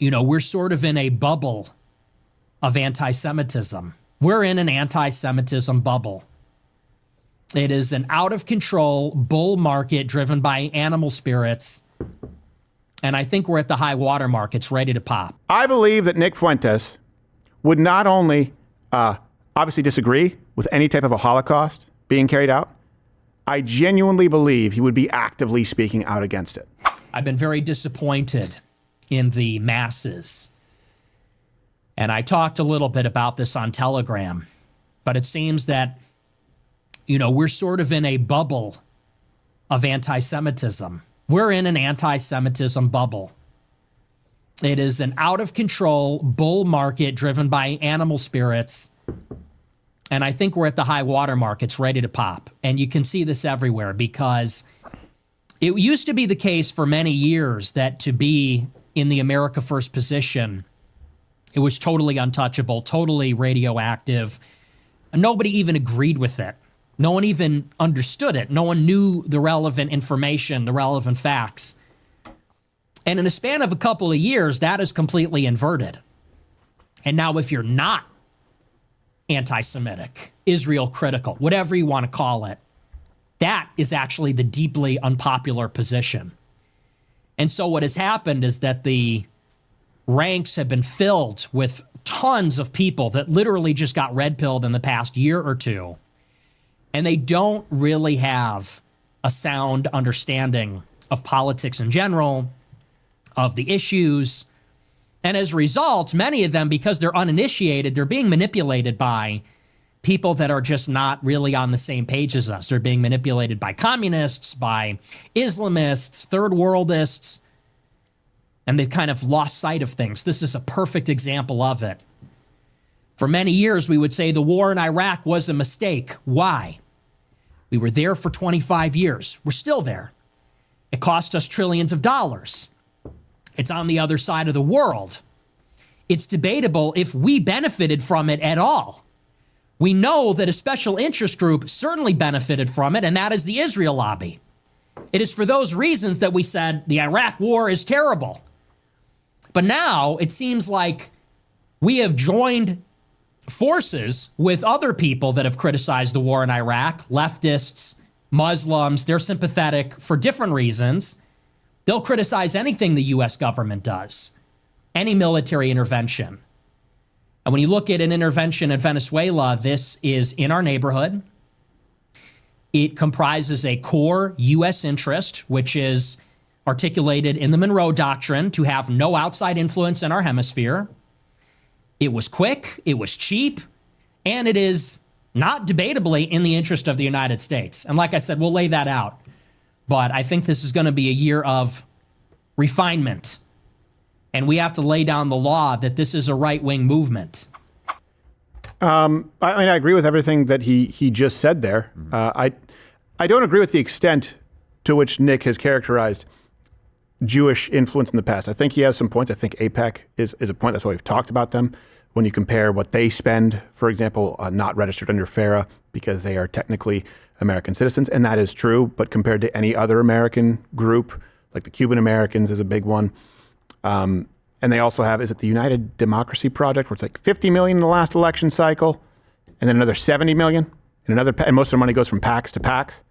we're sort of in a bubble of anti-Semitism. We're in an anti-Semitism bubble. It is an out-of-control bull market driven by animal spirits. And I think we're at the high water mark. It's ready to pop. I believe that Nick Fuentes would not only obviously disagree with any type of a Holocaust being carried out, I genuinely believe he would be actively speaking out against it. I've been very disappointed in the masses. And I talked a little bit about this on Telegram, but it seems that, we're sort of in a bubble of anti-Semitism. We're in an anti-Semitism bubble. It is an out-of-control bull market driven by animal spirits. And I think we're at the high water mark. It's ready to pop. And you can see this everywhere because it used to be the case for many years that to be in the America First position, it was totally untouchable, totally radioactive. Nobody even agreed with it. No one even understood it. No one knew the relevant information, the relevant facts. And in a span of a couple of years, that is completely inverted. And now if you're not anti-Semitic, Israel critical, whatever you want to call it, that is actually the deeply unpopular position. And so what has happened is that the ranks have been filled with tons of people that literally just got red-pilled in the past year or two. And they don't really have a sound understanding of politics in general, of the issues. And as a result, many of them, because they're uninitiated, they're being manipulated by people that are just not really on the same page as us. They're being manipulated by communists, by Islamists, third worldists, and they've kind of lost sight of things. This is a perfect example of it. For many years, we would say the war in Iraq was a mistake. Why? We were there for 25 years. We're still there. It cost us trillions of dollars. It's on the other side of the world. It's debatable if we benefited from it at all. We know that a special interest group certainly benefited from it, and that is the Israel lobby. It is for those reasons that we said the Iraq war is terrible. But now it seems like we have joined forces with other people that have criticized the war in Iraq, leftists, Muslims. They're sympathetic for different reasons. They'll criticize anything the U.S. government does, any military intervention. And when you look at an intervention in Venezuela, this is in our neighborhood. It comprises a core U.S. interest, which is articulated in the Monroe Doctrine to have no outside influence in our hemisphere. It was quick, it was cheap, and it is not debatably in the interest of the United States. And like I said, we'll lay that out. But I think this is going to be a year of refinement. And we have to lay down the law that this is a right-wing movement. I agree with everything that he just said there. I don't agree with the extent to which Nick has characterized Jewish influence in the past. I think he has some points. I think AIPAC is a point. That's why we've talked about them. When you compare what they spend, for example, not registered under FARA because they are technically American citizens, and that is true, but compared to any other American group, like the Cuban Americans is a big one. And they also have, is it the United Democracy Project, where it's like 50 million in the last election cycle, and then another 70 million, and most of the money goes from PACs to PACs.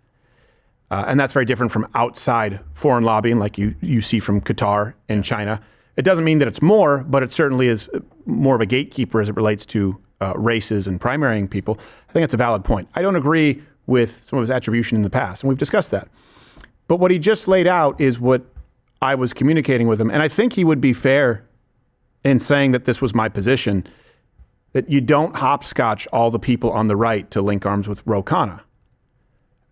And that's very different from outside foreign lobbying like you see from Qatar and China. It doesn't mean that it's more, but it certainly is more of a gatekeeper as it relates to races and primarying people. I think that's a valid point. I don't agree with some of his attribution in the past, and we've discussed that. But what he just laid out is what I was communicating with him. And I think he would be fair in saying that this was my position, that you don't hopscotch all the people on the right to link arms with Ro Khanna.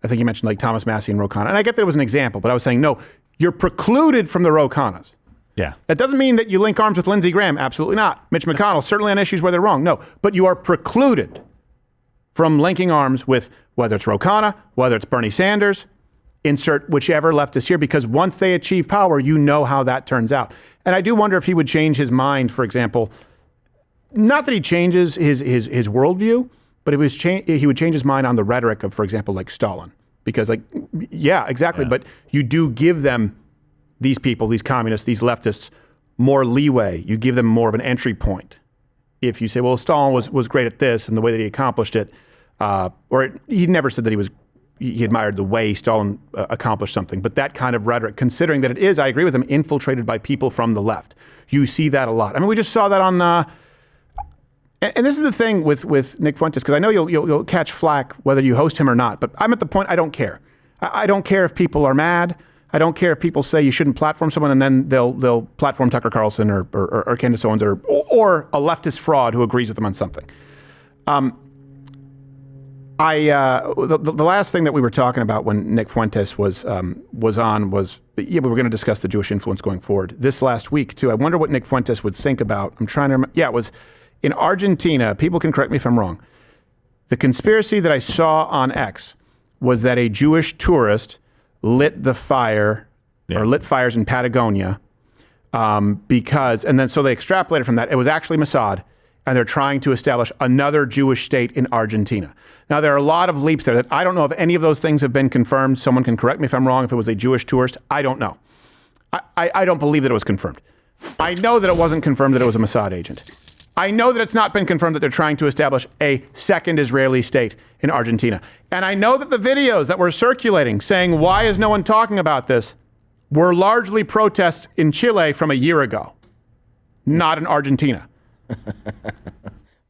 I think he mentioned like Thomas Massie and Ro Khanna. And I get that it was an example, but I was saying, no, you're precluded from the Ro Khannas. Yeah. That doesn't mean that you link arms with Lindsey Graham. Absolutely not. Mitch McConnell, certainly on issues where they're wrong. No, but you are precluded from linking arms with whether it's Ro Khanna, whether it's Bernie Sanders, insert whichever leftist here, because once they achieve power, you know how that turns out. And I do wonder if he would change his mind, for example, not that he changes his worldview, but he would change his mind on the rhetoric of, for example, like Stalin. Because yeah, exactly. Yeah. But you do give them, these people, these communists, these leftists, more leeway. You give them more of an entry point. If you say, well, Stalin was great at this and the way that he accomplished it, he never said that he admired the way Stalin accomplished something, but that kind of rhetoric, considering that it is, I agree with him, infiltrated by people from the left. You see that a lot. I mean, we just saw that on, and this is the thing with Nick Fuentes, because I know you'll catch flack whether you host him or not, but I'm at the point I don't care. I don't care if people are mad. I don't care if people say you shouldn't platform someone and then they'll platform Tucker Carlson or Candace Owens or a leftist fraud who agrees with them on something. The last thing that we were talking about when Nick Fuentes was on was we were going to discuss the Jewish influence going forward. This last week too, I wonder what Nick Fuentes would think about. I'm trying to remember. Yeah, it was in Argentina. People can correct me if I'm wrong. The conspiracy that I saw on X was that a Jewish tourist lit the fire or lit fires in Patagonia so they extrapolated from that. It was actually Mossad, and they're trying to establish another Jewish state in Argentina. Now, there are a lot of leaps there that I don't know if any of those things have been confirmed. Someone can correct me if I'm wrong. If it was a Jewish tourist, I don't know. I don't believe that it was confirmed. I know that it wasn't confirmed that it was a Mossad agent. I know that it's not been confirmed that they're trying to establish a second Israeli state in Argentina. And I know that the videos that were circulating saying, why is no one talking about this, were largely protests in Chile from a year ago, not in Argentina.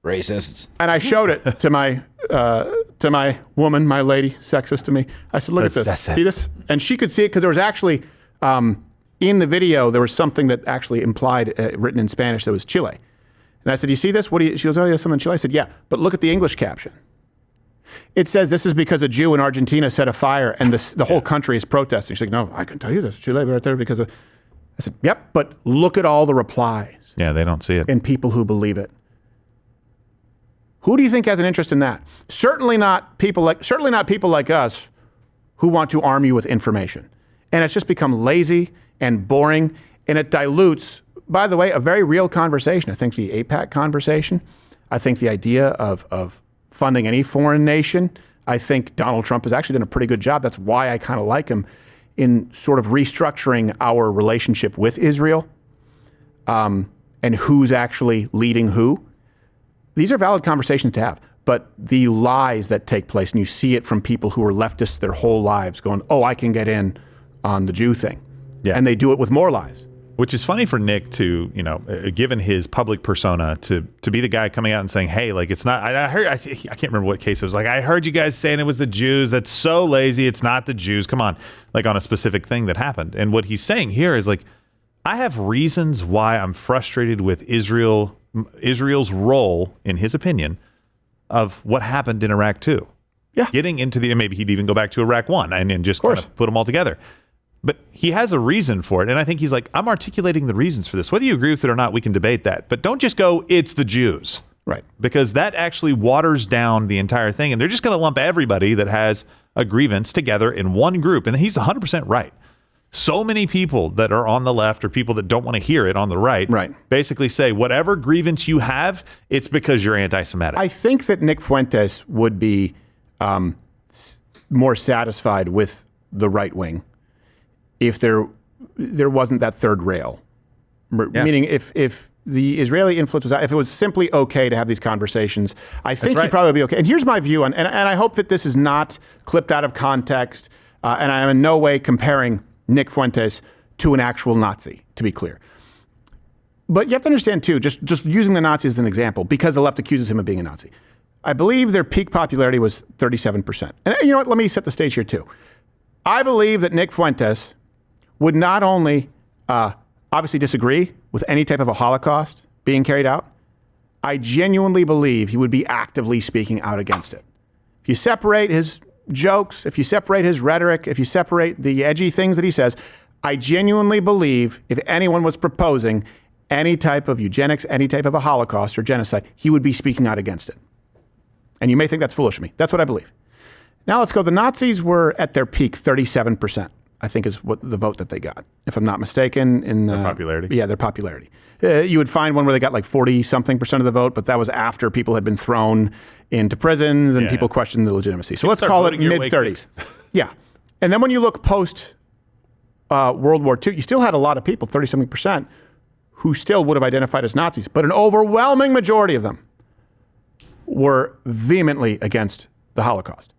Racists. And I showed it to my woman, my lady, sexist to me. I said, look at this. See this? And she could see it because there was actually, in the video, there was something that actually implied, written in Spanish, that was Chile. And I said, you see this? She goes, oh, yeah, something in Chile. I said, yeah, but look at the English caption. It says this is because a Jew in Argentina set a fire and the whole country is protesting. She's like, no, I can tell you this. Chile right there because of... I said, yep, but look at all the replies. Yeah, they don't see it. And people who believe it. Who do you think has an interest in that? Certainly not people like us who want to arm you with information. And it's just become lazy and boring, and it dilutes, by the way, a very real conversation. I think the AIPAC conversation, I think the idea of funding any foreign nation, I think Donald Trump has actually done a pretty good job. That's why I kind of like him in sort of restructuring our relationship with Israel and who's actually leading who. These are valid conversations to have, but the lies that take place, and you see it from people who are leftists their whole lives going, oh, I can get in on the Jew thing. Yeah. And they do it with more lies. Which is funny for Nick to, given his public persona, to be the guy coming out and saying, hey, like, it's not, I can't remember what case it was. Like, I heard you guys saying it was the Jews. That's so lazy. It's not the Jews. Come on. Like, on a specific thing that happened. And what he's saying here is, like, I have reasons why I'm frustrated with Israel's role, in his opinion, of what happened in Iraq 2. Yeah. Getting into maybe he'd even go back to Iraq 1 and just kind of put them all together. But he has a reason for it. And I think he's like, I'm articulating the reasons for this. Whether you agree with it or not, we can debate that. But don't just go, it's the Jews. Right. Because that actually waters down the entire thing. And they're just going to lump everybody that has a grievance together in one group. And he's 100% right. So many people that are on the left or people that don't want to hear it on the right, basically say, whatever grievance you have, it's because you're anti-Semitic. I think that Nick Fuentes would be more satisfied with the right wing if there wasn't that third rail. Meaning if the Israeli influence was out, if it was simply okay to have these conversations, I think he'd probably be okay. And here's my view on, and I hope that this is not clipped out of context, and I am in no way comparing Nick Fuentes to an actual Nazi, to be clear. But you have to understand too, just using the Nazis as an example, because the left accuses him of being a Nazi. I believe their peak popularity was 37%. And you know what, let me set the stage here too. I believe that Nick Fuentes would not only obviously disagree with any type of a Holocaust being carried out, I genuinely believe he would be actively speaking out against it. If you separate his jokes, if you separate his rhetoric, if you separate the edgy things that he says, I genuinely believe if anyone was proposing any type of eugenics, any type of a Holocaust or genocide, he would be speaking out against it. And you may think that's foolish of me. That's what I believe. Now let's go. The Nazis were at their peak 37%. I think is what the vote that they got, if I'm not mistaken. In their popularity. Yeah, their popularity. You would find one where they got like 40-something% of the vote, but that was after people had been thrown into prisons and people questioned the legitimacy. So let's call it mid-30s. Yeah. And then when you look post World War II, you still had a lot of people, 30-something%, who still would have identified as Nazis, but an overwhelming majority of them were vehemently against the Holocaust.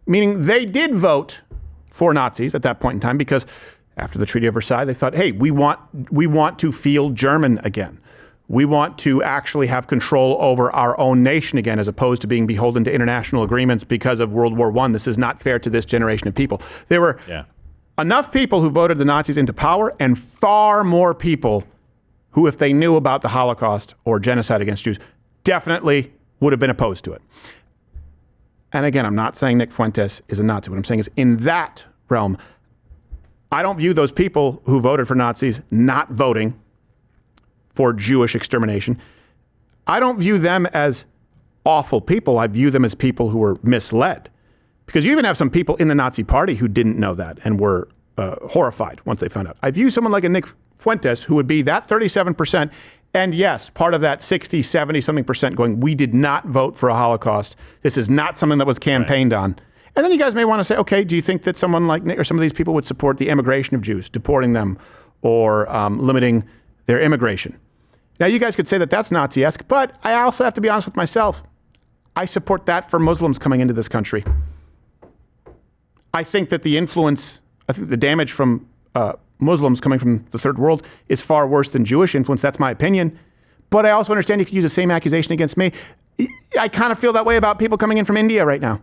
Meaning they did vote for Nazis at that point in time because after the Treaty of Versailles, they thought, hey, we want to feel German again. We want to actually have control over our own nation again, as opposed to being beholden to international agreements because of World War I. This is not fair to this generation of people. There were enough people who voted the Nazis into power and far more people who, if they knew about the Holocaust or genocide against Jews, definitely would have been opposed to it. And again, I'm not saying Nick Fuentes is a Nazi. What I'm saying is in that realm, I don't view those people who voted for Nazis not voting for Jewish extermination. I don't view them as awful people. I view them as people who were misled. Because you even have some people in the Nazi party who didn't know that and were horrified once they found out. I view someone like a Nick Fuentes who would be that 37%. And yes, part of that 60, 70 something percent going, we did not vote for a Holocaust. This is not something that was campaigned on. And then you guys may want to say, okay, do you think that someone like Nick or some of these people would support the immigration of Jews, deporting them or limiting their immigration? Now, you guys could say that that's Nazi-esque, but I also have to be honest with myself. I support that for Muslims coming into this country. I think that the damage from Muslims coming from the third world is far worse than Jewish influence. That's my opinion. But I also understand you could use the same accusation against me. I kind of feel that way about people coming in from India right now.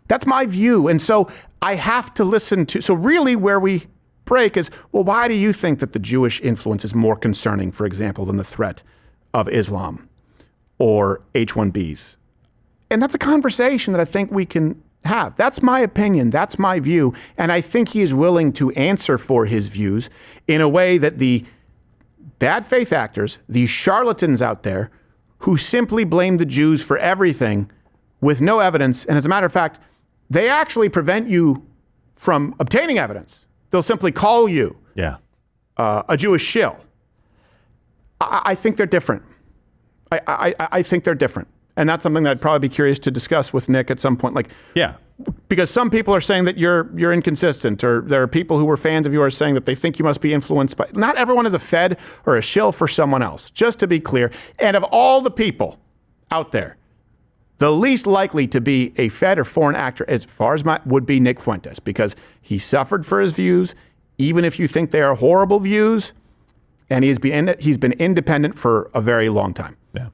That's my view. And so I have to listen to, so really where we break is, well, why do you think that the Jewish influence is more concerning, for example, than the threat of Islam or H-1Bs? And that's a conversation that I think we can have. That's my opinion. That's my view. And I think he is willing to answer for his views in a way that the bad faith actors, these charlatans out there who simply blame the Jews for everything with no evidence, and as a matter of fact, they actually prevent you from obtaining evidence. They'll simply call you a Jewish shill. I think they're different. I think they're different. And that's something that I'd probably be curious to discuss with Nick at some point. Because some people are saying that you're inconsistent, or there are people who were fans of yours saying that they think you must be influenced by. Not everyone is a fed or a shill for someone else, just to be clear. And of all the people out there, the least likely to be a fed or foreign actor, as far as would be Nick Fuentes, because he suffered for his views, even if you think they are horrible views, and he's been independent for a very long time. Yeah,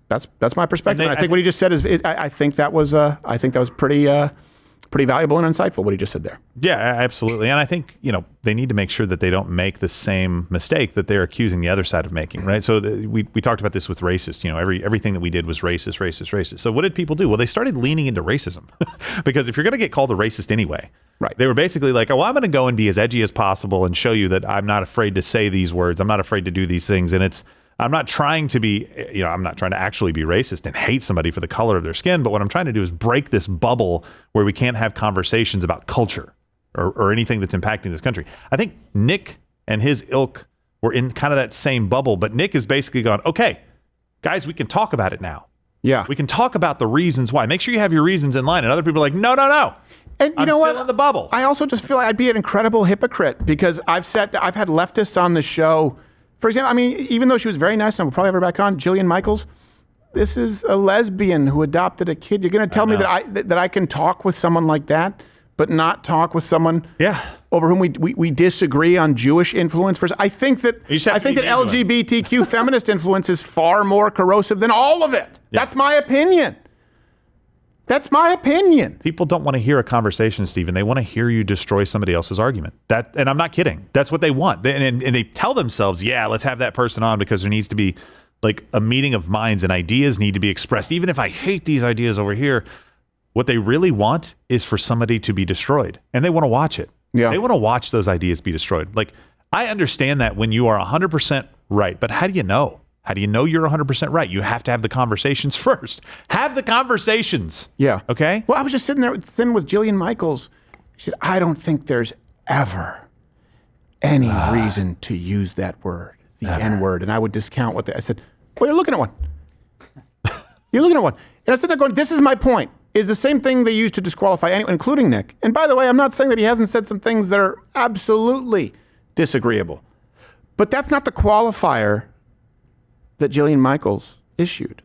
that's my perspective. I think what he just said is I think that was pretty valuable and insightful what he just said there. Yeah, absolutely. And I think, they need to make sure that they don't make the same mistake that they're accusing the other side of making, right? So we talked about this with racist, everything that we did was racist. So what did people do? Well, they started leaning into racism because if you're going to get called a racist anyway, right? They were basically like, oh, well, I'm going to go and be as edgy as possible and show you that I'm not afraid to say these words. I'm not afraid to do these things. And I'm not trying to be, I'm not trying to actually be racist and hate somebody for the color of their skin. But what I'm trying to do is break this bubble where we can't have conversations about culture or anything that's impacting this country. I think Nick and his ilk were in kind of that same bubble. But Nick is basically gone, okay, guys, we can talk about it now. Yeah. We can talk about the reasons why. Make sure you have your reasons in line. And other people are like, no. And I'm still in the bubble. I also just feel like I'd be an incredible hypocrite because I've had leftists on the show. For example, even though she was very nice, and we'll probably have her back on, Jillian Michaels, this is a lesbian who adopted a kid. You're going to tell me that I can talk with someone like that, but not talk with someone over whom we disagree on Jewish influence? I think that LGBTQ feminist influence is far more corrosive than all of it. Yeah. That's my opinion. People don't want to hear a conversation, Stephen. They want to hear you destroy somebody else's argument. And I'm not kidding. That's what they want. And they tell themselves, let's have that person on because there needs to be like a meeting of minds and ideas need to be expressed. Even if I hate these ideas over here, what they really want is for somebody to be destroyed. And they want to watch it. Yeah. They want to watch those ideas be destroyed. Like, I understand that when you are 100% right, but how do you know? How do you know you're 100% right? You have to have the conversations first. Have the conversations. Yeah. Okay? Well, I was just sitting with Jillian Michaels. She said, I don't think there's ever any reason to use that word, the N-word. And I would discount I said, well, you're looking at one. And I said, they're going, this is my point. Is the same thing they use to disqualify anyone, including Nick. And by the way, I'm not saying that he hasn't said some things that are absolutely disagreeable. But that's not the qualifier that Jillian Michaels issued.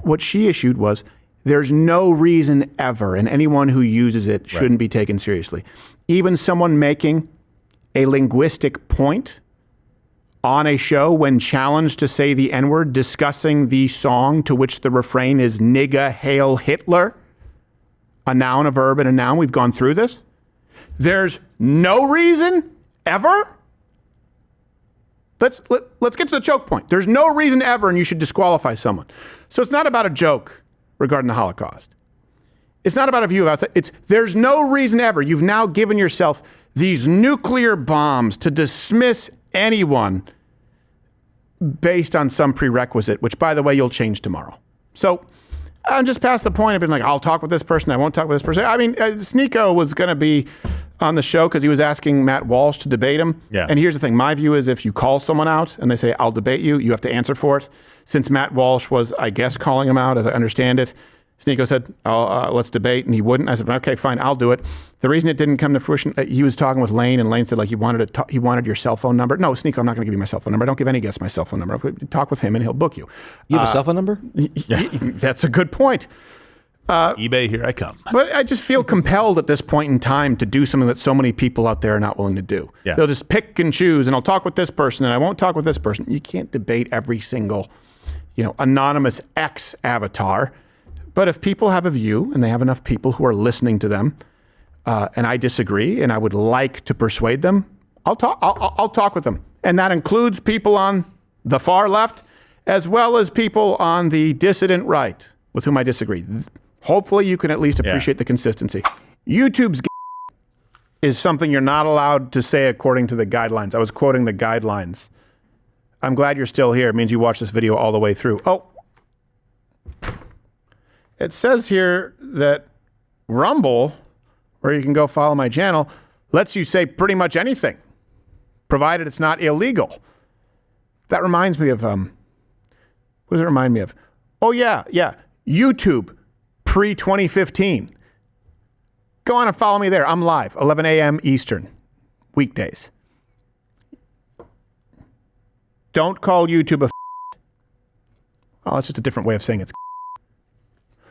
What she issued was, there's no reason ever, and anyone who uses it shouldn't be taken seriously. Even someone making a linguistic point on a show when challenged to say the N-word, discussing the song to which the refrain is nigga hail Hitler, a noun, a verb, and a noun. We've gone through this. There's no reason ever. Let's get to the choke point. There's no reason ever, and you should disqualify someone. So it's not about a joke regarding the Holocaust. It's not about a view of outside. It's there's no reason ever. You've now given yourself these nuclear bombs to dismiss anyone based on some prerequisite, which, by the way, you'll change tomorrow. So I'm just past the point of being like, I'll talk with this person, I won't talk with this person. I mean, Sneeko was going to be on the show because he was asking Matt Walsh to debate him. Yeah. And here's the thing. My view is if you call someone out and they say, I'll debate you, you have to answer for it. Since Matt Walsh was, I guess, calling him out, as I understand it, Sneeko said, let's debate, and he wouldn't. I said, okay, fine, I'll do it. The reason it didn't come to fruition, he was talking with Lane, and Lane said, like, he wanted your cell phone number. No, Sneeko, I'm not going to give you my cell phone number. I don't give any guest my cell phone number. Talk with him, and he'll book you. You have a cell phone number? That's a good point. eBay, here I come. But I just feel compelled at this point in time to do something that so many people out there are not willing to do. Yeah. They'll just pick and choose, and I'll talk with this person, and I won't talk with this person. You can't debate every single, anonymous X avatar. But if people have a view, and they have enough people who are listening to them, and I disagree, and I would like to persuade them, I'll talk with them. And that includes people on the far left, as well as people on the dissident right, with whom I disagree. Hopefully you can at least appreciate the consistency. YouTube's is something you're not allowed to say according to the guidelines. I was quoting the guidelines. I'm glad you're still here. It means you watched this video all the way through. Oh, it says here that Rumble, where you can go follow my channel, lets you say pretty much anything, provided it's not illegal. That reminds me of, what does it remind me of? Oh, yeah. YouTube, pre-2015. Go on and follow me there. I'm live, 11 a.m. Eastern, weekdays. Don't call YouTube a. Oh, it's just a different way of saying it's.